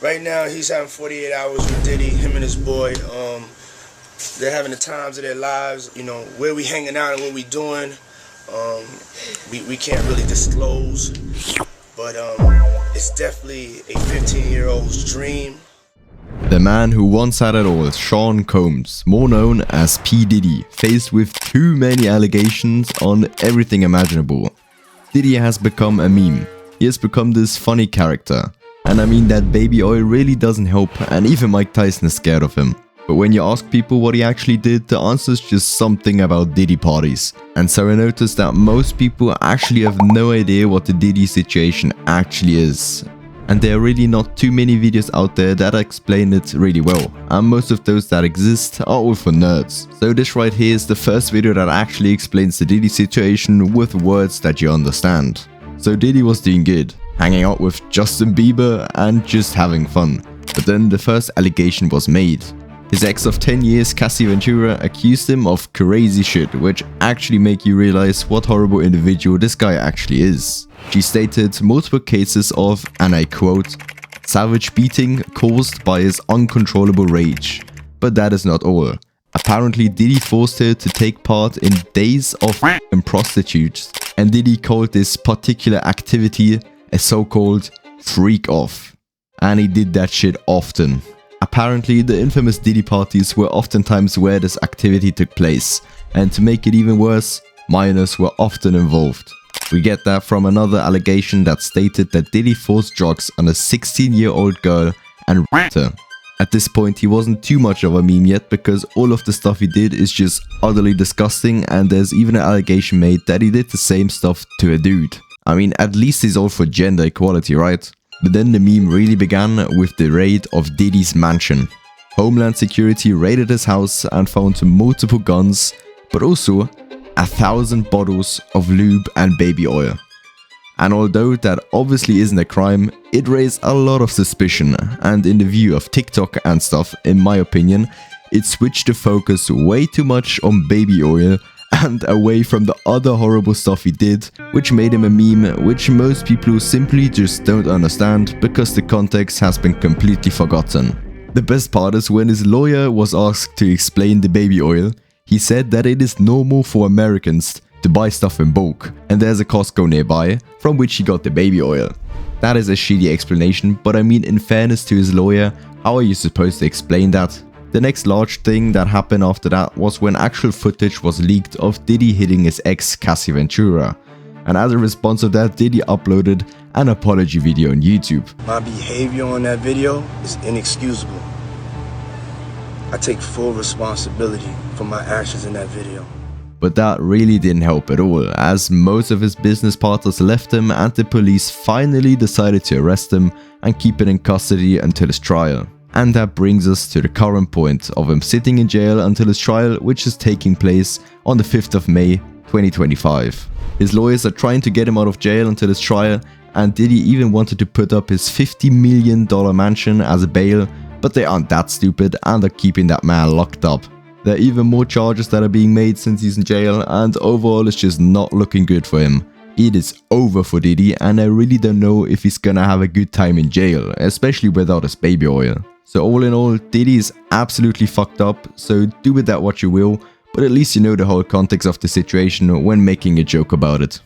Right now, he's having 48 hours with Diddy, him and his boy. They're having the times of their lives. You know, where we hanging out and what we doing, we can't really disclose. But it's definitely a 15-year-old's dream. The man who once had it all, Sean Combs, more known as P. Diddy, faced with too many allegations on everything imaginable. Diddy has become a meme. He has become this funny character. And I mean that baby oil really doesn't help, and even Mike Tyson is scared of him. But when you ask people what he actually did, the answer is just something about Diddy parties. And so I noticed that most people actually have no idea what the Diddy situation actually is. And there are really not too many videos out there that explain it really well, and most of those that exist are all for nerds. So this right here is the first video that actually explains the Diddy situation with words that you understand. So Diddy was doing good, hanging out with Justin Bieber and just having fun. But then the first allegation was made. His ex of 10 years, Cassie Ventura, accused him of crazy shit, which actually make you realize what horrible individual this guy actually is. She stated multiple cases of, and I quote, savage beating caused by his uncontrollable rage. But that is not all. Apparently Diddy forced her to take part in days of f***ing prostitutes, and Diddy called this particular activity a so-called freak off. And he did that shit often. Apparently the infamous Diddy parties were oftentimes where this activity took place, and to make it even worse, minors were often involved. We get that from another allegation that stated that Diddy forced drugs on a 16-year-old girl and raped her. At this point he wasn't too much of a meme yet, because all of the stuff he did is just utterly disgusting, and there's even an allegation made that he did the same stuff to a dude. I mean, at least he's all for gender equality, right? But then the meme really began with the raid of Diddy's mansion. Homeland Security raided his house and found multiple guns, but also 1,000 bottles of lube and baby oil. And although that obviously isn't a crime, it raised a lot of suspicion, and in the view of TikTok and stuff, in my opinion, it switched the focus way too much on baby oil and away from the other horrible stuff he did, which made him a meme which most people simply just don't understand because the context has been completely forgotten. The best part is when his lawyer was asked to explain the baby oil, he said that it is normal for Americans to buy stuff in bulk, and there's a Costco nearby from which he got the baby oil. That is a shitty explanation, but I mean, in fairness to his lawyer, how are you supposed to explain that? The next large thing that happened after that was when actual footage was leaked of Diddy hitting his ex Cassie Ventura. And as a response of that, Diddy uploaded an apology video on YouTube. My behavior on that video is inexcusable. I take full responsibility for my actions in that video. But that really didn't help at all, as most of his business partners left him and the police finally decided to arrest him and keep him in custody until his trial. And that brings us to the current point of him sitting in jail until his trial, which is taking place on the 5th of May 2025. His lawyers are trying to get him out of jail until his trial, and Diddy even wanted to put up his $50 million mansion as a bail, but they aren't that stupid and are keeping that man locked up. There are even more charges that are being made since he's in jail, and overall it's just not looking good for him. It is over for Diddy, and I really don't know if he's gonna have a good time in jail, especially without his baby oil. So all in all, Diddy is absolutely fucked up, so do with that what you will, but at least you know the whole context of the situation when making a joke about it.